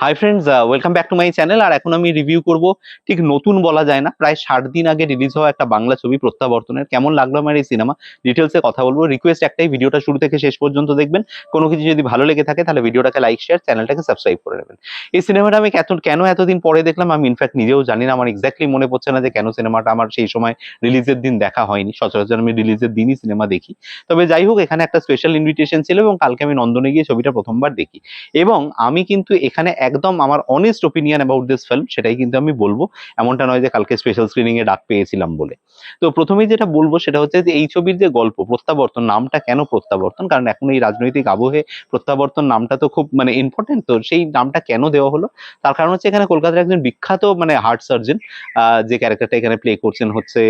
High friends, welcome back to my channel. আর এখন আমি রিভিউ করব, ঠিক নতুন বলা যায় না, প্রায় 60 দিন আগে রিলিজ হওয়া একটা বাংলা ছবি প্রত্যাবর্তনের। কেমন লাগলো আমার এই সিনেমা, ডিটেলসে কথা বলবো। রিকোয়েস্ট একটাই, ভিডিওটা শুরু থেকে শেষ পর্যন্ত দেখবেন। কোনো কিছু যদি ভালো লেগে থাকে তাহলে ভিডিওটাকে লাইক, শেয়ার, চ্যানেলটাকে সাবস্ক্রাইব করে নেবেন। এই সিনেমাটা আমি কেন এতদিন পরে দেখলাম, আমি ইনফ্যাক্ট নিজেও জানি না। আমার এক্স্যাক্টলি মনে পড়ছে না যে কেন সিনেমাটা আমার সেই সময় রিলিজের দিন দেখা হয়নি। সচরাচর আমি রিলিজের দিনই সিনেমা দেখি। তবে যাই হোক, এখানে একটা স্পেশাল ইনভিটেশন ছিল এবং কালকে আমি নন্দনে গিয়ে ছবিটা প্রথমবার দেখি। এবং আমি কিন্তু এখানে একদম আমার honest opinion about this film সেটাই কিন্তু আমি বলবো। এমনটা নয় যে কালকে স্পেশাল স্ক্রিনিং এ ডাক পেয়েছিলাম বলে। তো প্রথমেই যেটা বলবো সেটা হচ্ছে যে এই ছবির যে গল্প প্রত্যাবর্তন, নামটা কেন প্রত্যাবর্তন, কারণ এখন এই রাজনৈতিক আবহে প্রত্যাবর্তন নামটা তো খুব ইম্পর্টেন্ট। তো সেই নামটা কেন দেওয়া হলো, তার কারণ হচ্ছে এখানে কলকাতার একজন বিখ্যাত হার্ট সার্জন, যে ক্যারেক্টারটা এখানে প্লে করছেন হচ্ছে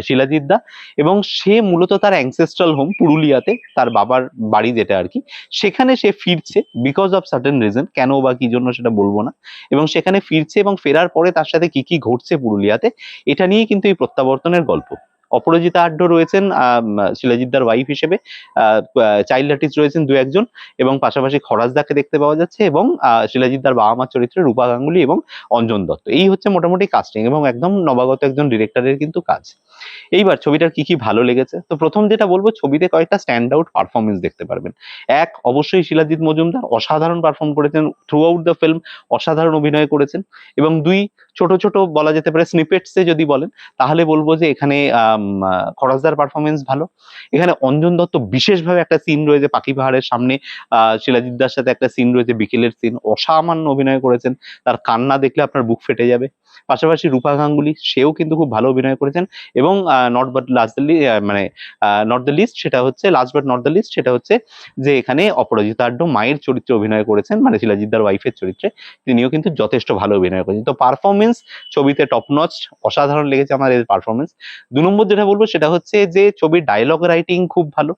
শিলাজিৎ দা। এবং সে মূলত তার অ্যানসেস্ট্রাল হোম পুরুলিয়াতে, তার বাবার বাড়ি যেটা আর কি, সেখানে সে ফিরছে বিকজ অফ সার্টেন রিজন। কেন বা কি জন্য সেটা বলবো না। এবং সেখানে ফিরছে এবং ফেরার পরে তার সাথে কি কি ঘটছে পুরুলিয়াতে, এটা নিয়েই কিন্তু এই প্রত্যাবর্তনের গল্প। অপরাজিতা আড্ড রয়েছেন শিলাজিৎদার ওয়াইফ হিসেবে, চাইল্ড আর্টিস্ট রয়েছেন দু একজন, এবং পাশাপাশি খরাজদাকে দেখতে পাওয়া যাচ্ছে, এবং শিলাজিৎদার বাবা মার চরিত্রে রূপা গাঙ্গুলি এবং অঞ্জন দত্ত। এই হচ্ছে মোটামুটি কাস্টিং, এবং একদম নবাগত একজন ডিরেক্টরের কিন্তু কাজ। এইবার ছবিটার কি কি ভালো লেগেছে, তো প্রথম যেটা বলবো, ছবিতে কয়েকটা স্ট্যান্ড আউট পারফরমেন্স দেখতে পারবেন। এক, অবশ্যই শিলাজিৎ মজুমদার অসাধারণ পারফর্ম করেছেন থ্রু আউট দ্য ফিল্ম, অসাধারণ অভিনয় করেছেন। এবং দুই, ছোট ছোট বলা যেতে পারে স্নিপেটসে যদি বলেন, তাহলে বলবো যে এখানে খরচদার পারফরমেন্স ভালো। এখানে অঞ্জন দত্ত বিশেষভাবে একটা সিন রয়েছে পাখি পাহাড়ের সামনে, শিলাজিৎদার সাথে একটা সিন রয়েছে, বিকেলের সিন, অসামান্য অভিনয় করেছেন। তার কান্না দেখলে আপনার বুক ফেটে যাবে। পাশাপাশি রূপা গাঙ্গুলি, সেও কিন্তু খুব ভালো অভিনয় করেছেন। এবং not but last not the least, সেটা হচ্ছে last but not the least, সেটা হচ্ছে যে এখানে অপরাজিতা আড্ড মায়ের চরিত্রে অভিনয় করেছেন, শিলাজিৎদার ওয়াইফের চরিত্রে। তিনিও কিন্তু যথেষ্ট ভালো অভিনয় করেছেন। তো পারফরমেন্স ছবিতে টপ নচ, অসাধারণ লেগেছে আমার এর পারফরমেন্স। 2 নম্বর যেটা বলবো সেটা হচ্ছে যে ছবির ডায়লগ রাইটিং খুব ভালো।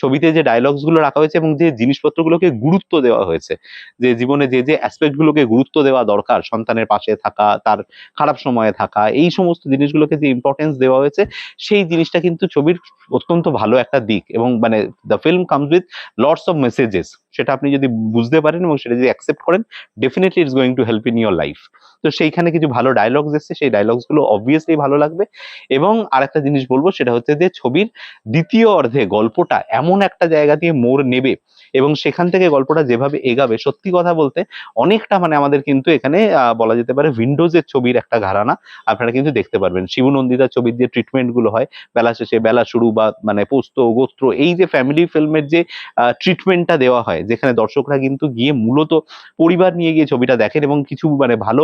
ছবিতে যে ডায়লগস গুলো রাখা হয়েছে এবং যে জিনিসপত্রগুলোকে গুরুত্ব দেওয়া হয়েছে, যে জীবনে যে যে অ্যাসপেক্ট গুলোকে গুরুত্ব দেওয়া দরকার, সন্তানের পাশে থাকা, তার খারাপ সময়ে থাকা, এই সমস্ত জিনিসগুলোকে যে ইম্পর্টেন্স দেওয়া হয়েছে, সেই জিনিসটা কিন্তু ছবির অত্যন্ত ভালো একটা দিক। এবং the film comes with lots of messages. সেটা আপনি যদি বুঝতে পারেন এবং সেটা যদি অ্যাকসেপ্ট করেন, definitely it's going to help in your life. তো সেইখানে কিছু ভালো ডায়লগস এসছে, সেই ডায়লগস গুলো অবভিয়াসলি ভালো লাগবে। এবং আরেকটা জিনিস বলবো সেটা হচ্ছে যে ছবির দ্বিতীয় অর্ধে গল্পটা এমন একটা জায়গা দিয়ে মোড় নেবে, এবং সেখান থেকে গল্পটা যেভাবে এগাবে, সত্যি কথা বলতে অনেকটা আমাদের কিন্তু এখানে বলা যেতে পারে উইন্ডোজের ছবির একটা ঘরানা আপনারা কিন্তু দেখতে পারবেন। শিবু নন্দিতার ছবির যে ট্রিটমেন্ট গুলো হয়, বেলা শেষে বেলা শুরু, বা পোস্ত গোত্র, এই যে ফ্যামিলি ফিল্মের যে ট্রিটমেন্টটা দেওয়া হয়, যেখানে দর্শকরা কিন্তু গিয়ে মূলত পরিবার নিয়ে গিয়ে ছবিটা দেখেন এবং কিছু ভালো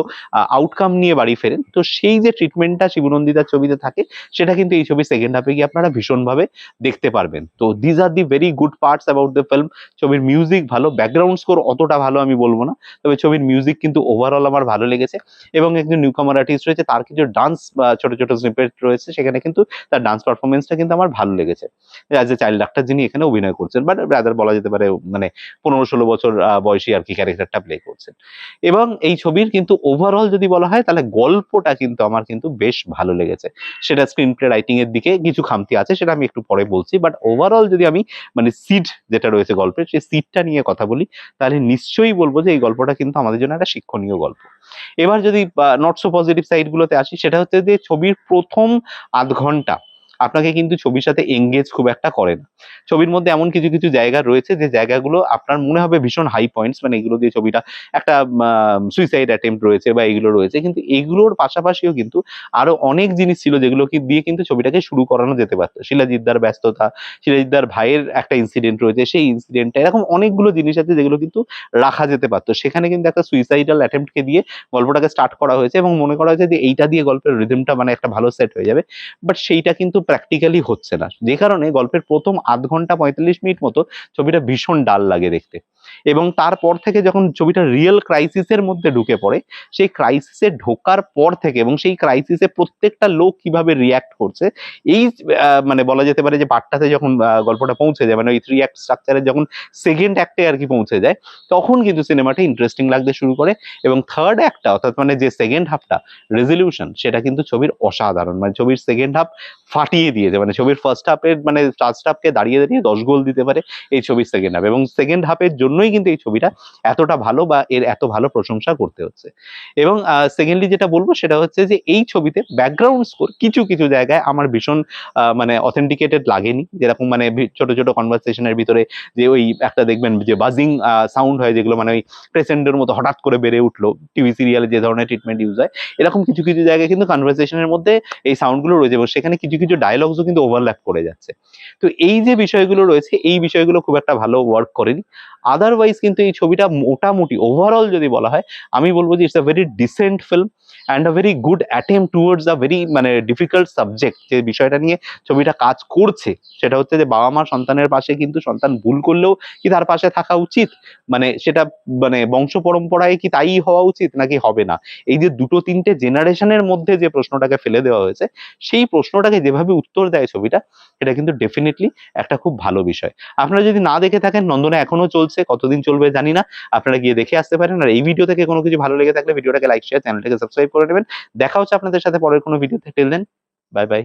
আউটকাম নিয়ে বাড়ি ফেরেন। তো সেই যে ট্রিটমেন্টটা শিবু নন্দিতার ছবিতে থাকে, সেটা কিন্তু এই ছবির সেকেন্ড হাফে গিয়ে আপনারা ভীষণভাবে দেখতে পারবেন। তো these are the very good parts about the film. ছবির মিউজিক ভালো, ব্যাকগ্রাউন্ড স্কোর অতটা ভালো আমি বলবো না, তবে ছবির মিউজিক কিন্তু ওভারঅল আমার ভালো লেগেছে। এবং একজন নিউকামার আর্টিস্ট রয়েছে, তার কিছু ডান্স ছোট ছোট স্নিপেট রয়েছে, সেখানে কিন্তু তার ডান্স পারফরমেন্সটা কিন্তু আমার ভালো লেগেছে। অ্যাজ এ চাইল্ড ডাক্তার যিনি এখানে অভিনয় করছেন, বাট রাদার বলা যেতে পারে 15-16 বছর বয়সী আর কি ক্যারেক্টারটা প্লে করছেন। এবং এই ছবির কিন্তু ওভারঅল যদি বলা হয়, তাহলে গল্পটা কিন্তু আমার কিন্তু বেশ ভালো লেগেছে। সেটা স্ক্রিন প্লে রাইটিং এর দিকে কিছু খামতি আছে, সেটা আমি একটু পরে বলছি। বাট ওভারঅল যদি আমি সিড যেটা রয়েছে গল্পের, সেই সিডটা নিয়ে কথা বলি, তাহলে নিশ্চয়ই বলবো যে এই গল্পটা কিন্তু আমাদের জন্য একটা শিক্ষণীয় গল্প। এবার যদি নট সো পজিটিভ সাইড গুলোতে আসি, সেটা হচ্ছে যে ছবির প্রথম আধ ঘন্টা আপনাকে কিন্তু ছবির সাথে এঙ্গেজ খুব একটা করে না। ছবির মধ্যে এমন কিছু কিছু জায়গা রয়েছে যে জায়গাগুলো আপনার মনে হবে ভীষণ হাই পয়েন্টস, এগুলো দিয়ে ছবিটা একটা সুইসাইড অ্যাটেম্প্ট রয়েছে বা এগুলো রয়েছে, কিন্তু এগুলোর পাশাপাশিও কিন্তু আরো অনেক জিনিস ছিল যেগুলোকে দিয়ে কিন্তু ছবিটাকে শুরু করানো যেতে পারতো। শিলাজিৎদার ব্যস্ততা, শিলাজিৎদার ভাইয়ের একটা ইনসিডেন্ট রয়েছে, সেই ইনসিডেন্টটা, এরকম অনেকগুলো জিনিস আছে যেগুলো কিন্তু রাখা যেতে পারতো। সেখানে কিন্তু একটা সুইসাইডাল অ্যাটেম্প্টকে দিয়ে গল্পটাকে স্টার্ট করা হয়েছে এবং মনে করা হয়েছে যে এইটা দিয়ে গল্পের রিদমটা একটা ভালো সেট হয়ে যাবে। বাট সেইটা কিন্তু প্র্যাকটিক্যালি হচ্ছে না, যে কারণে গল্পের প্রথম আধ ঘন্টা 45 মিনিট মতো ছবিটা ভীষণ ডাল লাগে দেখতে। এবং তারপর থেকে যখন ছবিটা রিয়েল ক্রাইসিসের মধ্যে ঢুকে পড়ে, সেই ক্রাইসিসে ঢোকার পর থেকে এবং সেই ক্রাইসিসে প্রত্যেকটা লোক কিভাবে রিয়াক্ট করছে, এই বলা যেতে পারে যে পার্টটাতে যখন গল্পটা পৌঁছে যায়, ওই 3 অ্যাক্ট স্ট্রাকচারে যখন সেকেন্ড অ্যাক্টে আর কি পৌঁছে যায়, তখন কিন্তু সিনেমাটা ইন্টারেস্টিং লাগতে শুরু করে। এবং থার্ড অ্যাক্টটা, অর্থাৎ যে সেকেন্ড হাফটা রেজলিউশন, সেটা কিন্তু ছবির অসাধারণ। ছবির সেকেন্ড হাফ ফাটিয়ে কাটিয়ে দিয়েছে, মানে ছবির ফার্স্ট হাফের মানে ফার্স্ট হাফকে দাঁড়িয়ে 10 গোল দিতে পারে এই ছবির সেকেন্ড হাফ, এবং সেকেন্ড হাফের জন্যই কিন্তু এই ছবিটা এতটা ভালো বা এর এত ভালো প্রশংসা করতে হচ্ছে। এবং সেকেন্ডলি যেটা বলবো সেটা হচ্ছে যে এই ছবিতে ব্যাকগ্রাউন্ড স্কোর কিছু কিছু জায়গায় আমার ভীষণ মানে অথেন্টিকেটেড লাগেনি, যেরকম মানে ছোট ছোট কনভারসেশনের ভিতরে যে ওই একটা দেখবেন যে বাজিং সাউন্ড হয়, যেগুলো মানে ওই ক্রেসেন্ডোর মতো হঠাৎ করে বেড়ে উঠলো, টিভি সিরিয়ালে যে ধরনের ট্রিটমেন্ট ইউজ হয়, এরকম কিছু কিছু জায়গায় কিন্তু কনভারসেশনের মধ্যে এই সাউন্ডগুলো রয়েছে, এবং সেখানে কিছু কিছু ডায়লগসও কিন্তু ওভারল্যাপ করে যাচ্ছে। তো এই যে বিষয়গুলো রয়েছে, এই বিষয়গুলো খুব একটা ভালো ওয়ার্ক করেনি। আদারওয়াইজ কিন্তু এই ছবিটা মোটামুটি ওভারঅল যদি বলা হয়, আমি বলবো যে it's a very dissent film and a very good attempt towards a very মানে ডিফিকাল্ট সাবজেক্ট। যে বিষয়টা নিয়ে ছবিটা কাজ করছে সেটা হচ্ছে যে বাবা মা সন্তানের পাশে, কিন্তু সন্তান ভুল করলেও কি তার পাশে থাকা উচিত, মানে সেটা মানে বংশ পরম্পরায় কি তাই হওয়া উচিত নাকি হবে না। এই যে দুটো তিনটে জেনারেশনের মধ্যে যে প্রশ্নটাকে ফেলে দেওয়া হয়েছে, সেই প্রশ্নটাকে যেভাবে উত্তর দেয় ছবিটা, এটা কিন্তু ডেফিনেটলি একটা খুব ভালো বিষয়। আপনারা যদি না দেখে থাকেন, নন্দনে এখনো চলছে, কতদিন চলবে জানি না, আপনারা গিয়ে দেখে আসতে পারেন। আর এই ভিডিও থেকে কোনো কিছু ভালো লেগে থাকলে ভিডিওটাকে লাইক শেয়ার, চ্যানেলটাকে সাবস্ক্রাইব করে নেবেন। দেখা হচ্ছে আপনাদের সাথে পরের কোনো ভিডিওতে। Till then, bye by.